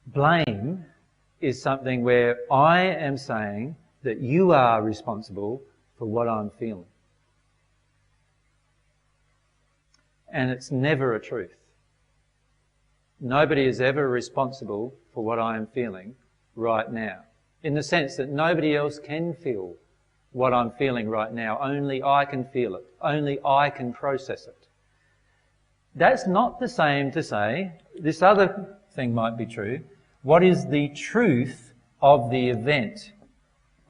Blame is something where I am saying that you are responsible for what I'm feeling. And it's never a truth. Nobody is ever responsible for what I am feeling right now, in the sense that nobody else can feel what I'm feeling right now. Only I can feel it. Only I can process it. That's not the same to say, this other thing might be true. What is the truth of the event,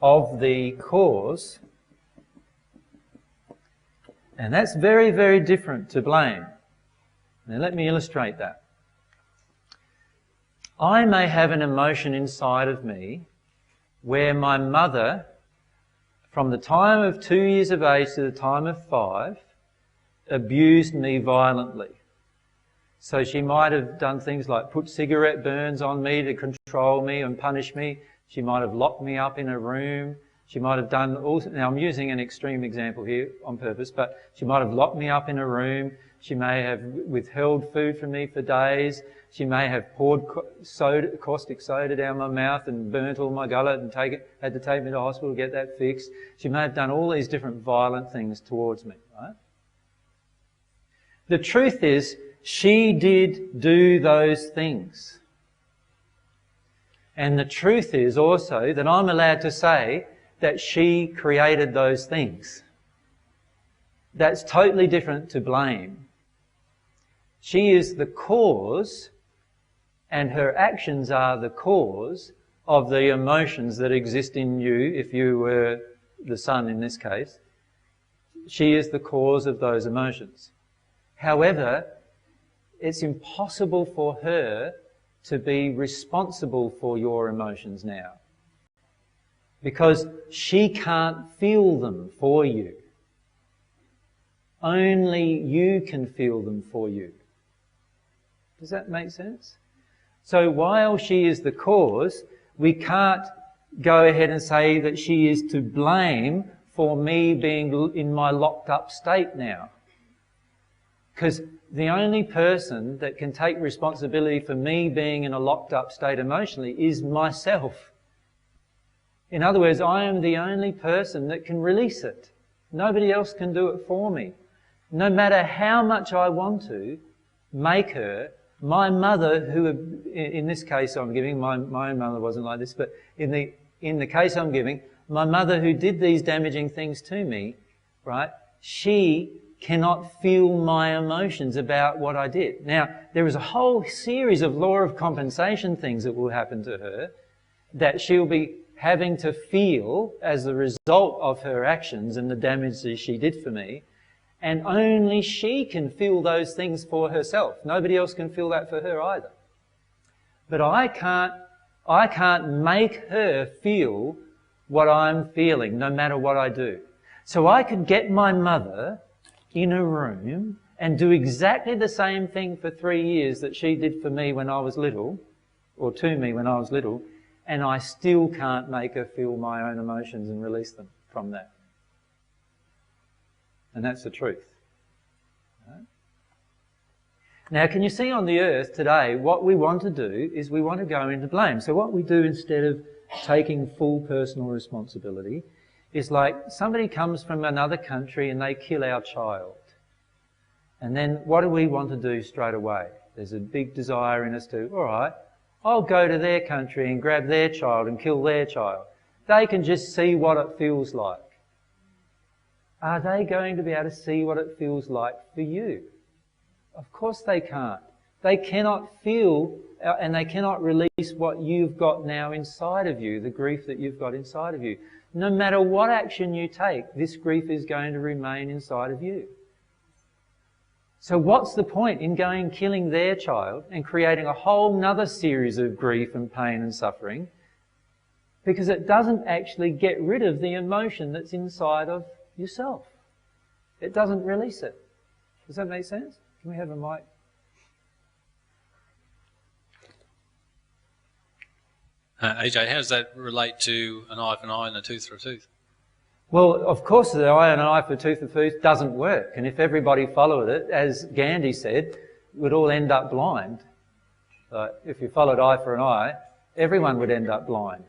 of the cause? And that's very, very different to blame. Now let me illustrate that. I may have an emotion inside of me where my mother, from the time of 2 years of age to the time of 5, abused me violently. So she might have done things like put cigarette burns on me to control me and punish me. She might have locked me up in a room. She might have done all... Now I'm using an extreme example here on purpose, but she might have locked me up in a room. She may have withheld food from me for days. She may have poured caustic soda down my mouth and burnt all my gullet and had to take me to hospital to get that fixed. She may have done all these different violent things towards me, right? The truth is, she did do those things. And the truth is also that I'm allowed to say that she created those things. That's totally different to blame. She is the cause, and her actions are the cause of the emotions that exist in you, if you were the son in this case. She is the cause of those emotions. However, it's impossible for her to be responsible for your emotions now, because she can't feel them for you. Only you can feel them for you. Does that make sense? So while she is the cause, we can't go ahead and say that she is to blame for me being in my locked up state now. Because the only person that can take responsibility for me being in a locked up state emotionally is myself. In other words, I am the only person that can release it. Nobody else can do it for me. No matter how much I want to make her, my mother, who in this case I'm giving, my own mother wasn't like this, but in the case I'm giving, my mother who did these damaging things to me, right, she cannot feel my emotions about what I did. Now, there is a whole series of law of compensation things that will happen to her that she'll be having to feel as a result of her actions and the damage that she did for me. And only she can feel those things for herself. Nobody else can feel that for her either. But I can't make her feel what I'm feeling, no matter what I do. So I could get my mother in a room and do exactly the same thing for 3 years that she did for me when I was little, or to me when I was little, and I still can't make her feel my own emotions and release them from that. And that's the truth. Right? Now, can you see on the earth today, what we want to do is we want to go into blame. So what we do instead of taking full personal responsibility is like somebody comes from another country and they kill our child. And then what do we want to do straight away? There's a big desire in us to, all right, I'll go to their country and grab their child and kill their child. They can just see what it feels like. Are they going to be able to see what it feels like for you? Of course they can't. They cannot feel and they cannot release what you've got now inside of you, the grief that you've got inside of you. No matter what action you take, this grief is going to remain inside of you. So what's the point in going killing their child and creating a whole nother series of grief and pain and suffering? Because it doesn't actually get rid of the emotion that's inside of yourself. It doesn't release it. Does that make sense? Can we have a mic? AJ, how does that relate to an eye for an eye and a tooth for a tooth? Well, of course, the eye and an eye for tooth for tooth doesn't work. And if everybody followed it, as Gandhi said, we'd all end up blind. If you followed eye for an eye, everyone would end up blind.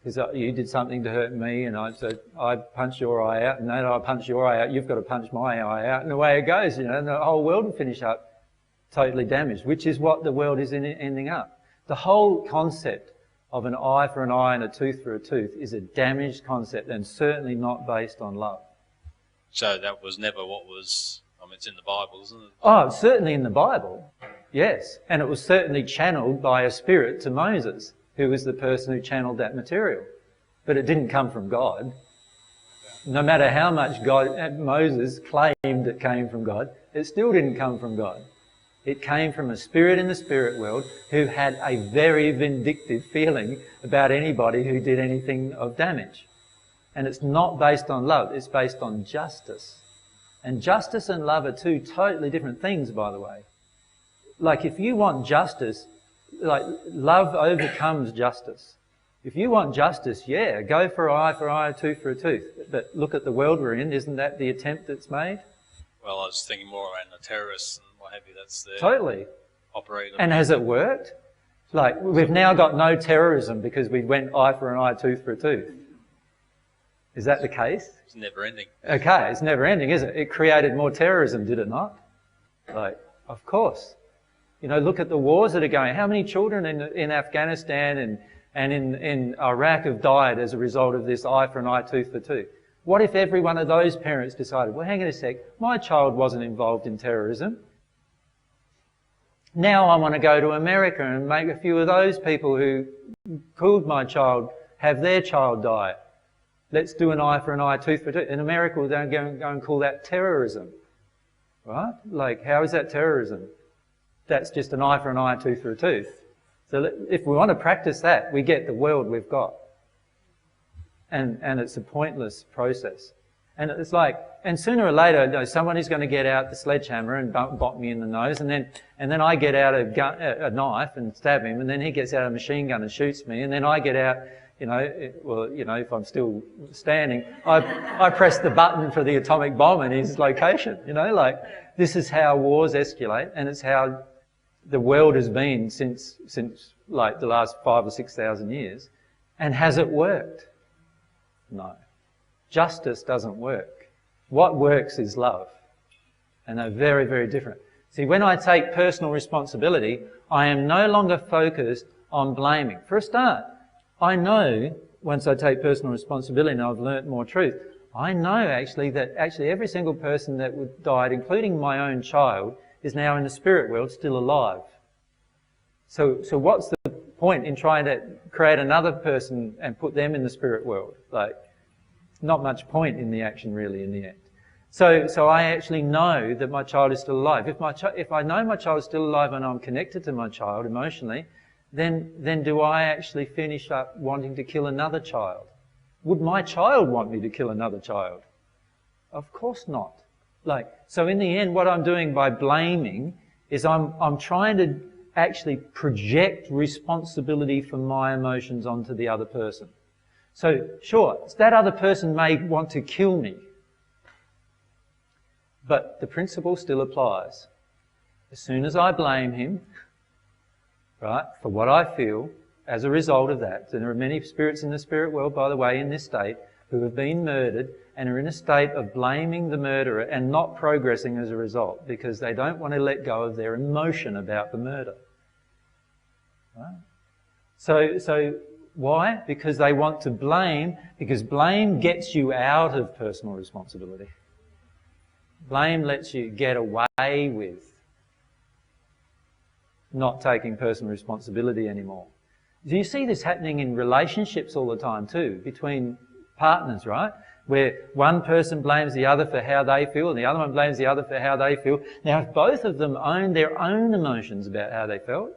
Because you did something to hurt me, and I punched your eye out, and then I punch your eye out, you've got to punch my eye out, and away it goes, and the whole world will finish up totally damaged, which is what the world is ending up. The whole concept of an eye for an eye and a tooth for a tooth is a damaged concept, and certainly not based on love. So that was never what was, it's in the Bible, isn't it? Oh, it's certainly in the Bible, yes. And it was certainly channeled by a spirit to Moses, who was the person who channeled that material. But it didn't come from God. No matter how much Moses claimed it came from God, it still didn't come from God. It came from a spirit in the spirit world who had a very vindictive feeling about anybody who did anything of damage. And it's not based on love, it's based on justice. And justice and love are two totally different things, by the way. Like, if you want justice, love overcomes justice. If you want justice, yeah, go for eye, a tooth for a tooth. But look at the world we're in, isn't that the attempt that's made? Well, I was thinking more around the terrorists and what have you, that's their totally operator. And has it worked? Like, we've now got no terrorism because we went eye for an eye, tooth for a tooth. Is that the case? It's never ending. Okay, it's never ending, is it? It created more terrorism, did it not? Of course. Look at the wars that are going. How many children in Afghanistan and in Iraq have died as a result of this eye for an eye, tooth for tooth? What if every one of those parents decided, well, hang on a sec, my child wasn't involved in terrorism. Now I want to go to America and make a few of those people who killed my child have their child die. Let's do an eye for an eye, tooth for tooth. In America, we'll go and call that terrorism. Right? How is that terrorism? That's just an eye for an eye, a tooth for a tooth. So if we want to practice that, we get the world we've got. And it's a pointless process. And it's and sooner or later, someone is going to get out the sledgehammer and bop me in the nose, and then I get out a knife and stab him, and then he gets out a machine gun and shoots me, and then I get out, if I'm still standing, I press the button for the atomic bomb in his location. This is how wars escalate, and it's how the world has been since the last 5,000 or 6,000 years. And has it worked? No. Justice doesn't work. What works is love. And they're very, very different. See, when I take personal responsibility, I am no longer focused on blaming. For a start, I know, once I take personal responsibility and I've learnt more truth, I know that every single person that died, including my own child, is now in the spirit world still alive. So what's the point in trying to create another person and put them in the spirit world? Not much point in the action really in the end. So I actually know that my child is still alive. If I know my child is still alive and I'm connected to my child emotionally, then do I actually finish up wanting to kill another child? Would my child want me to kill another child? Of course not. So in the end, what I'm doing by blaming is I'm trying to actually project responsibility for my emotions onto the other person. So, sure, that other person may want to kill me, but the principle still applies. As soon as I blame him, right, for what I feel as a result of that, and there are many spirits in the spirit world, by the way, in this state, who have been murdered and are in a state of blaming the murderer and not progressing as a result because they don't want to let go of their emotion about the murder. Right? So why? Because they want to blame, because blame gets you out of personal responsibility. Blame lets you get away with not taking personal responsibility anymore. Do you see this happening in relationships all the time too, between partners, right? Where one person blames the other for how they feel and the other one blames the other for how they feel. Now, if both of them owned their own emotions about how they felt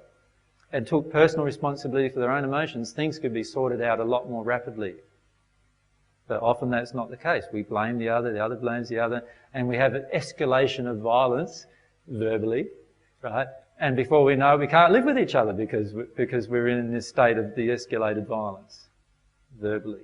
and took personal responsibility for their own emotions, things could be sorted out a lot more rapidly. But often that's not the case. We blame the other blames the other, and we have an escalation of violence verbally, right? And before we know it, we can't live with each other because we're in this state of de-escalated violence verbally.